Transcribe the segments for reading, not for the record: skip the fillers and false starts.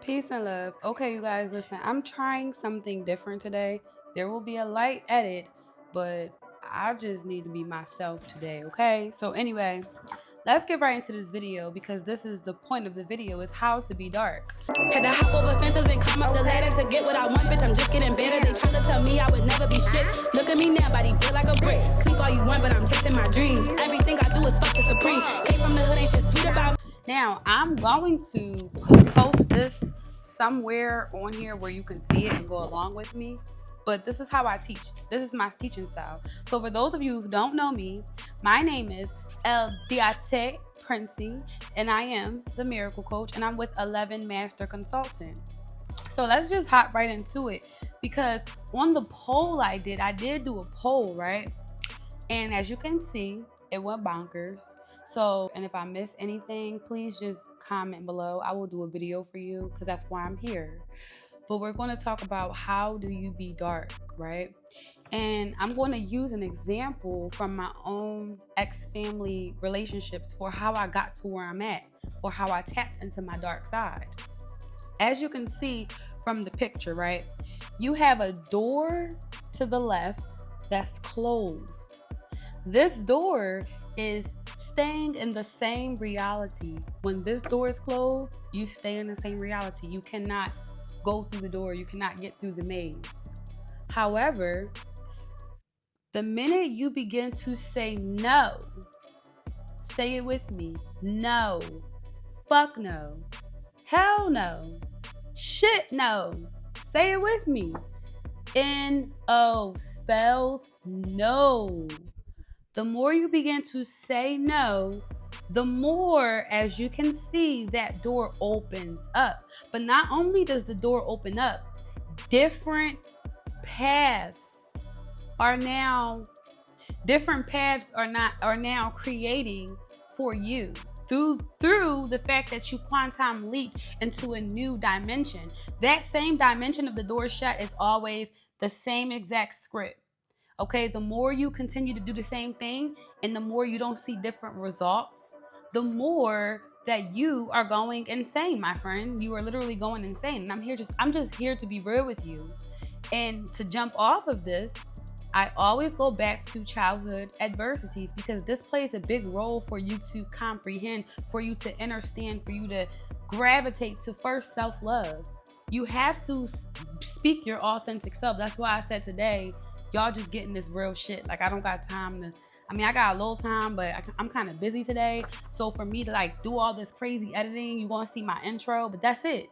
Peace and love. Okay, you guys, listen, I'm trying something different today. There will be a light edit, but I just need to be myself today, okay? So anyway, let's get right into this video because this is the point of the video is how to be dark. Had to hop over fences and climb up the ladder to get what I want, bitch. I'm just getting better. They tried to tell me I would never be shit. Look at me now, body built like a brick. Sleep all you want, but I'm chasing my dreams. Everything I do is fucking supreme. Came from the hood, ain't shit sweet about me. Now, I'm going to post this somewhere on here where you can see it and go along with me. But this is how I teach. This is my teaching style. So for those of you who don't know me, my name is Deity, Princey, and I am the Miracle Coach, and I'm with 11 Master Consultant. So let's just hop right into it because on the poll I did do a poll, right? And as you can see, it went bonkers. So, and if I miss anything, please just comment below. I will do a video for you because that's why I'm here. But we're going to talk about how do you be dark, right? And I'm going to use an example from my own ex-family relationships for how I got to where I'm at, or how I tapped into my dark side. As you can see from the picture, right? You have a door to the left that's closed. This door is staying in the same reality. When this door is closed, you stay in the same reality. You cannot go through the door. You cannot get through the maze. However, the minute you begin to say no, say it with me, no, fuck no, hell no, shit no, say it with me, N-O spells no. The more you begin to say no, the more, as you can see, that door opens up. But not only does the door open up, different paths are now creating for you through the fact that you quantum leap into a new dimension. That same dimension of the door shut is always the same exact script. Okay, the more you continue to do the same thing and the more you don't see different results, the more that you are going insane, my friend. You are literally going insane. And I'm just here to be real with you. And to jump off of this, I always go back to childhood adversities because this plays a big role for you to comprehend, for you to understand, for you to gravitate to first self-love. You have to speak your authentic self. That's why I said today, y'all just getting this real shit. Like, I don't got time to, I got a little time, but I'm kind of busy today. So for me to like do all this crazy editing, you're going to see my intro, but that's it.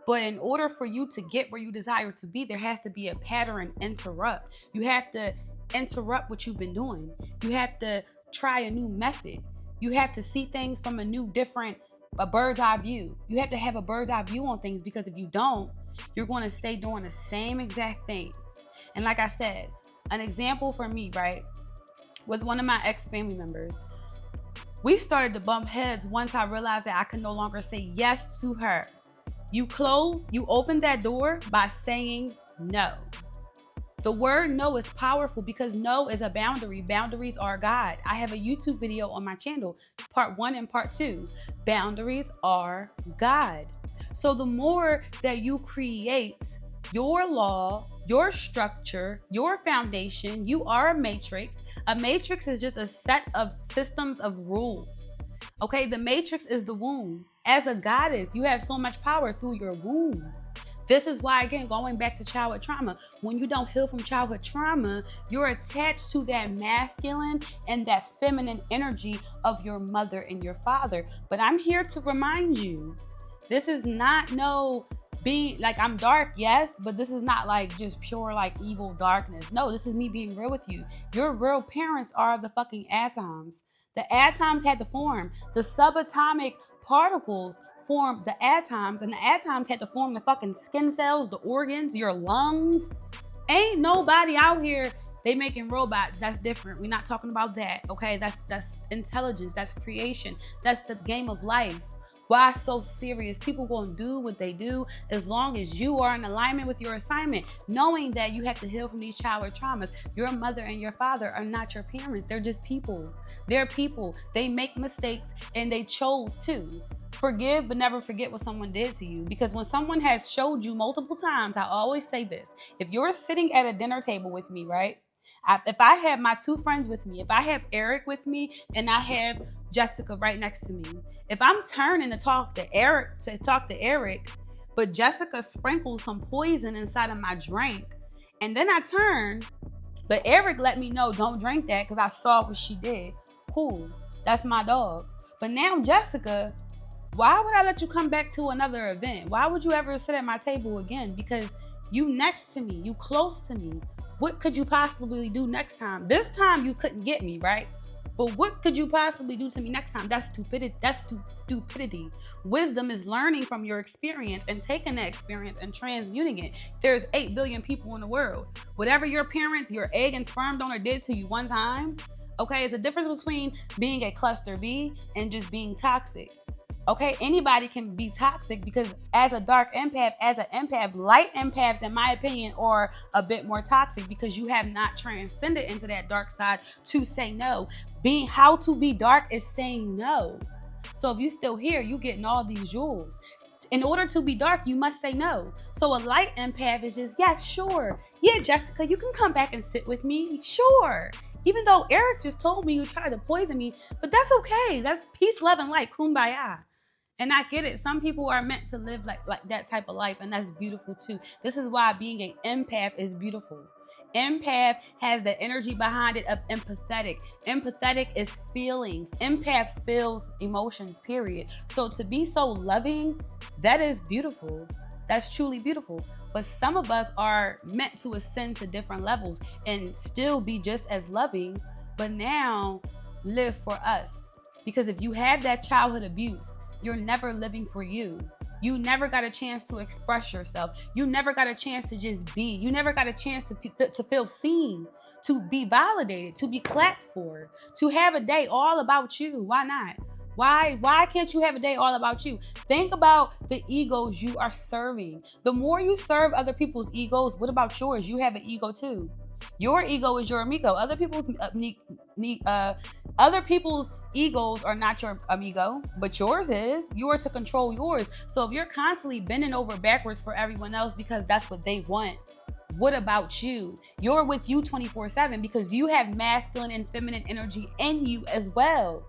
But in order for you to get where you desire to be, there has to be a pattern interrupt. You have to interrupt what you've been doing. You have to try a new method. You have to see things from a bird's eye view. You have to have a bird's eye view on things because if you don't, you're going to stay doing the same exact things. And like I said, an example for me, right, with one of my ex-family members, we started to bump heads once I realized that I could no longer say yes to her. You open that door by saying no. The word no is powerful because no is a boundary. Boundaries are God. I have a YouTube video on my channel, part 1 and part 2. Boundaries are God. So the more that you create your law, your structure, your foundation, you are a matrix. A matrix is just a set of systems of rules. Okay, the matrix is the womb. As a goddess, you have so much power through your womb. This is why, again, going back to childhood trauma, when you don't heal from childhood trauma, you're attached to that masculine and that feminine energy of your mother and your father. But I'm here to remind you, this is not being like, I'm dark, yes, but this is not like just pure like evil darkness. No, this is me being real with you. Your real parents are the fucking atoms. The atoms had to form. The subatomic particles formed the atoms, and the atoms had to form the fucking skin cells, the organs, your lungs. Ain't nobody out here, they making robots. That's different. We're not talking about that, okay? That's intelligence, that's creation, that's the game of life. Why so serious? People gonna do what they do as long as you are in alignment with your assignment, knowing that you have to heal from these childhood traumas. Your mother and your father are not your parents. They're just people. They're people. They make mistakes and they chose to. Forgive, but never forget what someone did to you. Because when someone has showed you multiple times, I always say this. If you're sitting at a dinner table with me, right? If I have my two friends with me, if I have Eric with me and I have Jessica right next to me, if I'm turning to talk to Eric, but Jessica sprinkles some poison inside of my drink, and then I turn, but Eric let me know, don't drink that because I saw what she did. Cool. That's my dog. But now, Jessica, why would I let you come back to another event? Why would you ever sit at my table again? Because you next to me, you close to me. What could you possibly do next time? This time you couldn't get me, right? But what could you possibly do to me next time? That's stupidity. Stupidity. Wisdom is learning from your experience and taking that experience and transmuting it. There's 8 billion people in the world. Whatever your parents, your egg and sperm donor did to you one time, okay, it's a difference between being a cluster B and just being toxic. Okay, anybody can be toxic because as a dark empath, light empaths, in my opinion, are a bit more toxic because you have not transcended into that dark side to say no. How to be dark is saying no. So if you still here, you getting all these jewels. In order to be dark, you must say no. So a light empath is just, yes, sure. Yeah, Jessica, you can come back and sit with me. Sure. Even though Eric just told me you tried to poison me, but that's okay. That's peace, love, and light. Kumbaya. And I get it. Some people are meant to live like that type of life, and that's beautiful too. This is why being an empath is beautiful. Empath has the energy behind it of empathetic. Empathetic is feelings. Empath feels emotions, period. So to be so loving, that is beautiful. That's truly beautiful. But some of us are meant to ascend to different levels and still be just as loving, but now live for us. Because if you have that childhood abuse, you're never living for you. You never got a chance to express yourself. You never got a chance to just be. You never got a chance to feel seen, to be validated, to be clapped for, to have a day all about you. Why not? Why can't you have a day all about you? Think about the egos you are serving. The more you serve other people's egos, what about yours? You have an ego too. Your ego is your amigo. Other people's egos are not your amigo, but yours is. You are to control yours. So if you're constantly bending over backwards for everyone else because that's what they want, what about you? You're with you 24/7 because you have masculine and feminine energy in you as well.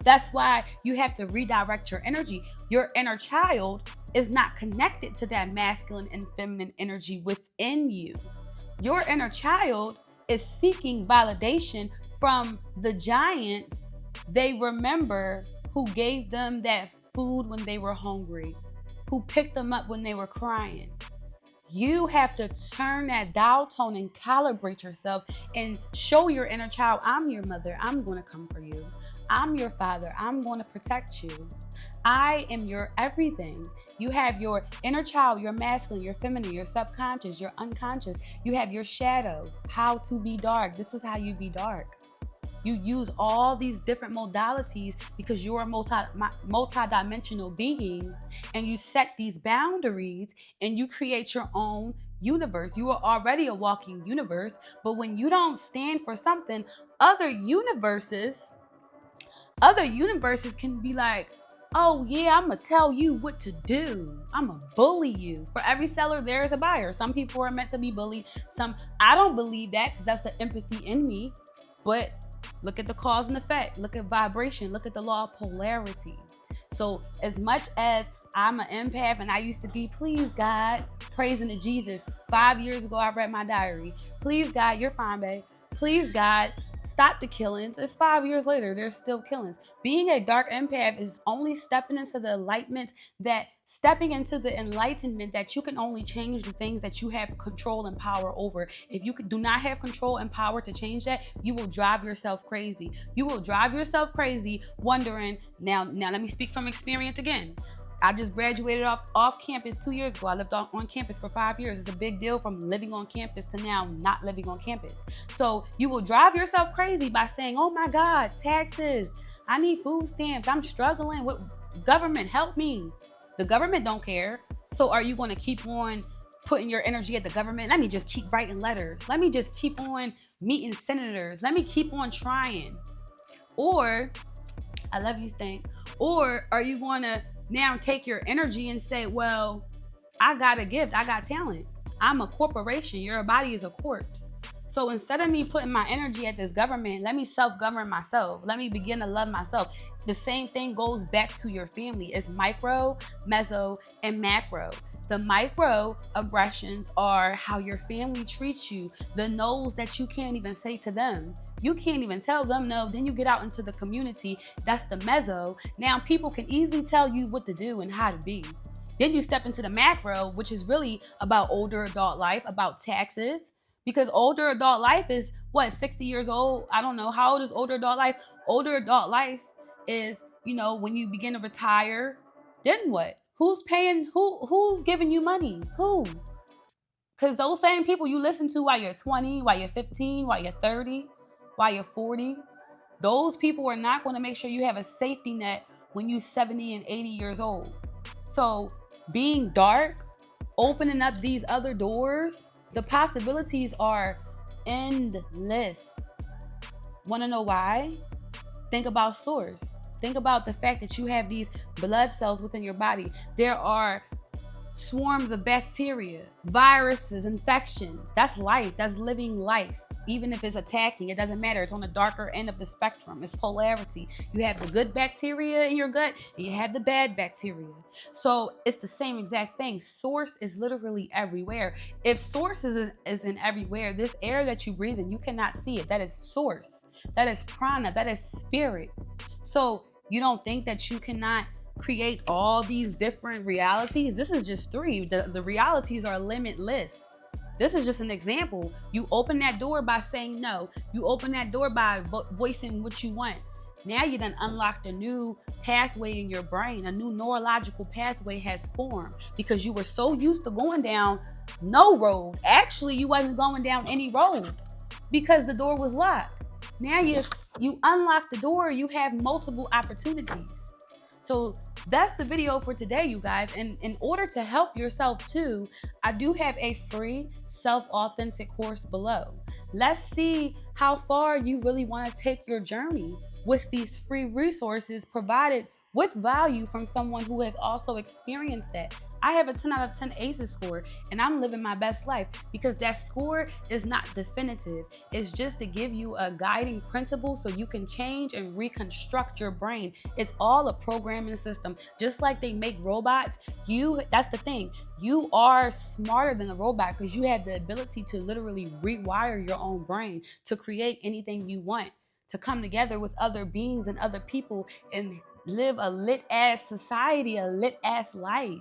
That's why you have to redirect your energy. Your inner child is not connected to that masculine and feminine energy within you. Your inner child is seeking validation from the giants they remember who gave them that food when they were hungry, who picked them up when they were crying. You have to turn that dial tone and calibrate yourself and show your inner child, I'm your mother, I'm going to come for you. I'm your father, I'm going to protect you. I am your everything. You have your inner child, your masculine, your feminine, your subconscious, your unconscious. You have your shadow, how to be dark. This is how you be dark. You use all these different modalities because you're a multi-dimensional being, and you set these boundaries and you create your own universe. You are already a walking universe, but when you don't stand for something, other universes can be like, oh yeah, I'm gonna tell you what to do. I'm gonna bully you. For every seller, there is a buyer. Some people are meant to be bullied. I don't believe that because that's the empathy in me. But look at the cause and effect. Look at vibration. Look at the law of polarity. So as much as I'm an empath and I used to be, please God, praising to Jesus. 5 years ago, I read my diary. Please God, you're fine, babe. Please God, stop the killings. It's 5 years later, there's still killings. Being a dark empath is only stepping into the enlightenment that you can only change the things that you have control and power over. If you do not have control and power to change that, you will drive yourself crazy. You will drive yourself crazy wondering, now let me speak from experience again. I just graduated off campus 2 years ago. I lived on campus for 5 years. It's a big deal from living on campus to now not living on campus. So you will drive yourself crazy by saying, oh my God, taxes. I need food stamps. I'm struggling. What government, help me. The government don't care. So are you going to keep on putting your energy at the government? Let me just keep writing letters. Let me just keep on meeting senators. Let me keep on trying. Or, I love you, Stank. Or are you going to now take your energy and say, well, I got a gift, I got talent. I'm a corporation. Your body is a corpse. So instead of me putting my energy at this government, let me self-govern myself. Let me begin to love myself. The same thing goes back to your family. It's micro, meso, and macro. The micro aggressions are how your family treats you, the no's that you can't even say to them. You can't even tell them no. Then you get out into the community. That's the meso. Now people can easily tell you what to do and how to be. Then you step into the macro, which is really about older adult life, about taxes. Because older adult life is what, 60 years old? I don't know. How old is older adult life? Older adult life is, when you begin to retire, then what? Who's paying? Who's giving you money? Who? Because those same people you listen to while you're 20, while you're 15, while you're 30, while you're 40, those people are not going to make sure you have a safety net when you're 70 and 80 years old. So being dark, opening up these other doors, the possibilities are endless. Want to know why? Think about source. Think about the fact that you have these blood cells within your body. There are swarms of bacteria, viruses, infections. That's life. That's living life. Even if it's attacking, it doesn't matter. It's on the darker end of the spectrum. It's polarity. You have the good bacteria in your gut and you have the bad bacteria. So it's the same exact thing. Source is literally everywhere. If source is in everywhere, this air that you breathe in, you cannot see it. That is source. That is prana. That is spirit. So you don't think that you cannot create all these different realities? This is just 3. The realities are limitless. This is just an example. You open that door by saying no. You open that door by voicing what you want. Now you done unlocked a new pathway in your brain. A new neurological pathway has formed because you were so used to going down no road. Actually, you wasn't going down any road because the door was locked. Now you unlock the door, you have multiple opportunities. So that's the video for today, you guys. And in order to help yourself too, I do have a free self-authentic course below. Let's see how far you really want to take your journey with these free resources provided with value from someone who has also experienced that. I have a 10 out of 10 ACEs score and I'm living my best life because that score is not definitive. It's just to give you a guiding principle so you can change and reconstruct your brain. It's all a programming system. Just like they make robots, that's the thing. You are smarter than a robot because you have the ability to literally rewire your own brain to create anything you want, to come together with other beings and other people and live a lit-ass society, a lit-ass life.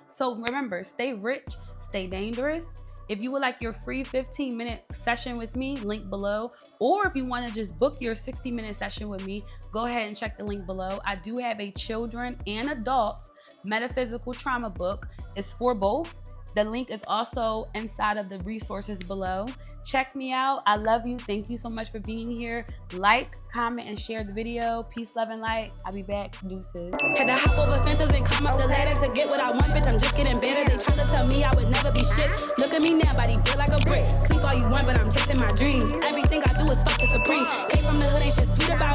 So remember, stay rich, stay dangerous. If you would like your free 15-minute session with me, link below. Or if you want to just book your 60-minute session with me, go ahead and check the link below. I do have a children and adults metaphysical trauma book. It's for both. The link is also inside of the resources below. Check me out. I love you. Thank you so much for being here. Like, comment, and share the video. Peace, love, and light. I'll be back. Deuces. Had to hop over fences and climb up the ladder to get what I want, bitch. I'm just getting better. They tried to tell me I would never be shit. Look at me now, body built like a brick. Sleep all you want, but I'm chasing my dreams. Everything I do is fucking supreme. Came from the hood, ain't shit sweet about me.